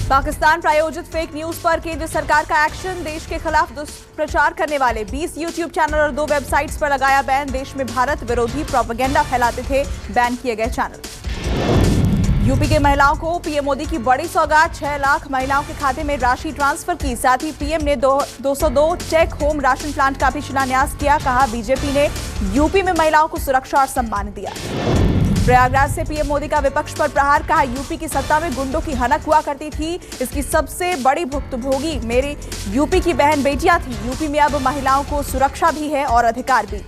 पाकिस्तान प्रायोजित fake news पर केंद्र सरकार का एक्शन। देश के खिलाफ दुष्प्रचार करने वाले 20 यूट्यूब चैनल और 2 वेबसाइट्स पर लगाया बैन। देश में भारत विरोधी प्रोपेगेंडा फैलाते थे बैन किए गए चैनल। यूपी के महिलाओं को पीएम मोदी की बड़ी सौगात, 6 लाख महिलाओं के खाते में राशि ट्रांसफर की। साथ ही पीएम ने 202 टेक होम राशन प्लांट का भी शिलान्यास किया। कहा बीजेपी ने यूपी में महिलाओं को सुरक्षा और सम्मान दिया। प्रयागराज से पीएम मोदी का विपक्ष पर प्रहार। कहा यूपी की सत्ता में गुंडों की हनक हुआ करती थी, इसकी सबसे बड़ी भुक्तभोगी मेरी यूपी की बहन बेटियां थी। यूपी में अब महिलाओं को सुरक्षा भी है और अधिकार भी।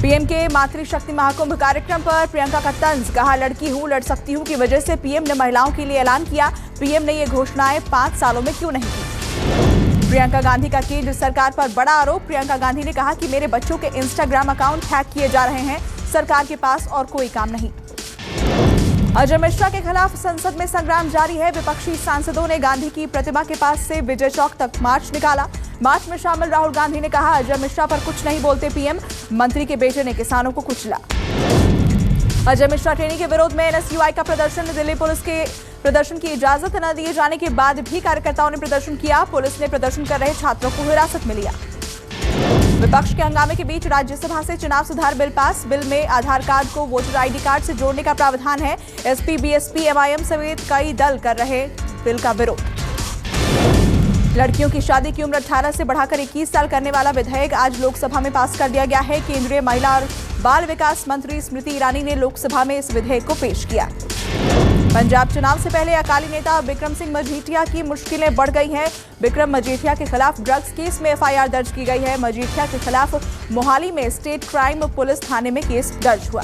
पीएम के मातृशक्ति महाकुंभ कार्यक्रम पर प्रियंका का तंज। कहा लड़की हूं, लड़ सकती हूं की वजह से पीएम ने महिलाओं के लिए ऐलान किया। पीएम ने ये घोषणाएं 5 सालों में क्यों नहीं की। प्रियंका गांधी का केंद्र सरकार पर बड़ा आरोप। प्रियंका गांधी ने कहा कि मेरे बच्चों के इंस्टाग्राम अकाउंट हैक किए जा रहे हैं, सरकार के पास और कोई काम नहीं। अजय मिश्रा के खिलाफ संसद में संग्राम जारी है। विपक्षी सांसदों ने गांधी की प्रतिमा के पास से विजय चौक तक मार्च निकाला। मार्च में शामिल राहुल गांधी ने कहा अजय मिश्रा पर कुछ नहीं बोलते पीएम। मंत्री के बेटे ने किसानों को कुचला। अजय मिश्रा ट्रेनी के विरोध में एनएसयूआई का प्रदर्शन। दिल्ली पुलिस के प्रदर्शन की इजाजत न दिए जाने के बाद भी कार्यकर्ताओं ने प्रदर्शन किया। पुलिस ने प्रदर्शन कर रहे छात्रों को हिरासत में लिया। विपक्ष के हंगामे के बीच राज्यसभा से चुनाव सुधार बिल पास। बिल में आधार कार्ड को वोटर आईडी कार्ड से जोड़ने का प्रावधान है। एसपी, बीएसपी, एमआईएम समेत कई दल कर रहे बिल का विरोध। लड़कियों की शादी की उम्र 18 से बढ़ाकर 21 साल करने वाला विधेयक आज लोकसभा में पास कर दिया गया है। केंद्रीय महिला और बाल विकास मंत्री स्मृति ईरानी ने लोकसभा में इस विधेयक को पेश किया। पंजाब चुनाव से पहले अकाली नेता बिक्रम सिंह मजीठिया की मुश्किलें बढ़ गई हैं। बिक्रम मजीठिया के खिलाफ ड्रग्स केस में एफआईआर दर्ज की गई है। मजीठिया के खिलाफ मोहाली में स्टेट क्राइम पुलिस थाने में केस दर्ज हुआ।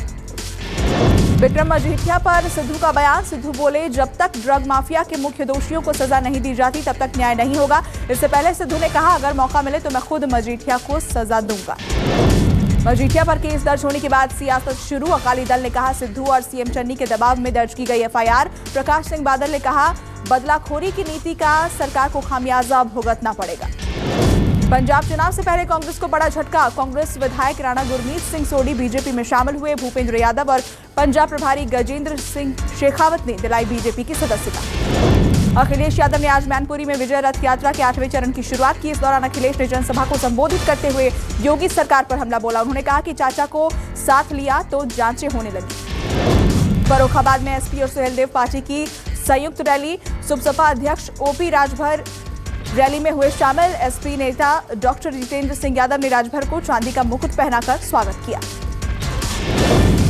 बिक्रम मजीठिया पर सिद्धू का बयान। सिद्धू बोले जब तक ड्रग माफिया के मुख्य दोषियों को सजा नहीं दी जाती तब तक न्याय नहीं होगा। इससे पहले सिद्धू ने कहा अगर मौका मिले तो मैं खुद मजीठिया को सजा दूंगा। मजीठिया पर केस दर्ज होने के बाद सियासत शुरू। अकाली दल ने कहा सिद्धू और सीएम चन्नी के दबाव में दर्ज की गई एफआईआर। प्रकाश सिंह बादल ने कहा बदलाखोरी की नीति का सरकार को खामियाजा भुगतना पड़ेगा। पंजाब चुनाव से पहले कांग्रेस को बड़ा झटका। कांग्रेस विधायक राणा गुरमीत सिंह सोडी बीजेपी में शामिल हुए। भूपेंद्र यादव और पंजाब प्रभारी गजेंद्र सिंह शेखावत ने दिलाई बीजेपी की सदस्यता। अखिलेश यादव ने आज मैनपुरी में विजय रथ यात्रा के 8वें चरण की शुरुआत की। इस दौरान अखिलेश ने जनसभा को संबोधित करते हुए योगी सरकार पर हमला बोला। उन्होंने कहा कि चाचा को साथ लिया तो जांचें होने लगी। फर्रुखाबाद में एसपी और सुहेलदेव पार्टी की संयुक्त रैली। सुबसपा अध्यक्ष ओपी राजभर रैली में हुए शामिल। एसपी नेता डॉक्टर जितेंद्र सिंह यादव ने राजभर को चांदी का मुकुट पहनाकर स्वागत किया।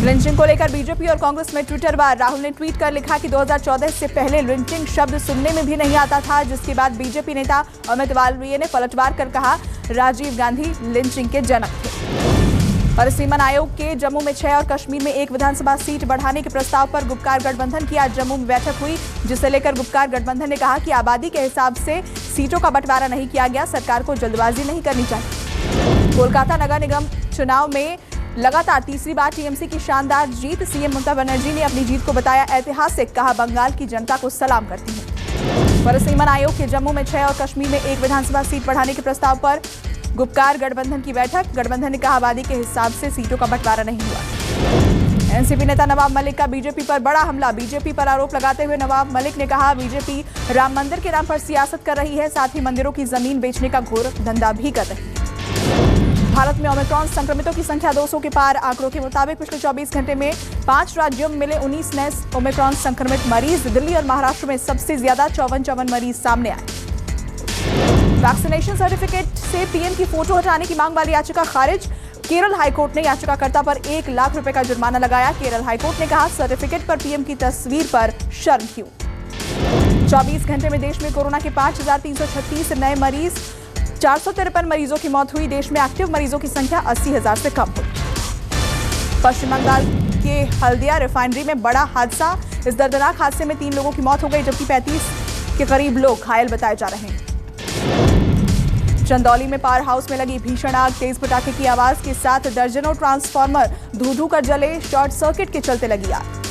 लिंचिंग को लेकर बीजेपी और कांग्रेस में ट्विटर वार। राहुल ने ट्वीट कर लिखा कि 2014 से पहले लिंचिंग शब्द सुनने में भी नहीं आता था, जिसके बाद बीजेपी नेता अमित वालवीय ने पलटवार कर कहा राजीव गांधी लिंचिंग के जनक थे। परिसीमन आयोग के जम्मू में 6 और कश्मीर में 1 विधानसभा सीट बढ़ाने के प्रस्ताव पर गुपकार गठबंधन की आज जम्मू में बैठक हुई, जिसे लेकर गुपकार गठबंधन ने कहा कि आबादी के हिसाब से सीटों का बंटवारा नहीं किया गया, सरकार को जल्दबाजी नहीं करनी चाहिए। कोलकाता नगर निगम चुनाव में लगातार तीसरी बार टीएमसी की शानदार जीत। सीएम ममता बनर्जी ने अपनी जीत को बताया ऐतिहासिक। कहा बंगाल की जनता को सलाम करती है। परिसीमन आयोग के जम्मू में 6 और कश्मीर में 1 विधानसभा सीट बढ़ाने के प्रस्ताव पर गुपकार गठबंधन की बैठक। गठबंधन ने कहा आबादी के हिसाब से सीटों का बंटवारा नहीं हुआ। एनसीपी नेता नवाब मलिक का बीजेपी पर बड़ा हमला। बीजेपी पर आरोप लगाते हुए नवाब मलिक ने कहा बीजेपी राम मंदिर के नाम पर सियासत कर रही है, साथ ही मंदिरों की जमीन बेचने का घोर धंधा भी कर रही है। भारत में ओमिक्रॉन संक्रमितों की संख्या 200 के पार। आंकड़ों के मुताबिक पिछले 24 घंटे में 5 राज्यों में मिले 19 नए ओमिक्रॉन संक्रमित मरीज। दिल्ली और महाराष्ट्र में सबसे ज्यादा 54 मरीज सामने आए। वैक्सीनेशन सर्टिफिकेट से पीएम की फोटो हटाने की मांग वाली याचिका खारिज। केरल हाईकोर्ट ने याचिकाकर्ता पर 1 लाख रुपए का जुर्माना लगाया। केरल हाईकोर्ट ने कहा सर्टिफिकेट पर पीएम की तस्वीर पर शर्म क्यों। 24 घंटे में देश में कोरोना के 5336 नए मरीज। 453 मरीजों की मौत हुई। देश में एक्टिव मरीजों की संख्या 80,000 से कम हुई। पश्चिम बंगाल के हल्दिया रिफाइनरी में बड़ा हादसा। इस दर्दनाक हादसे में 3 लोगों की मौत हो गई, जबकि 35 के करीब लोग घायल बताए जा रहे हैं। चंदौली में पावर हाउस में लगी भीषण आग। तेज पटाखे की आवाज के साथ दर्जनों ट्रांसफार्मर धू-धू कर जले। शॉर्ट सर्किट के चलते लगी आग।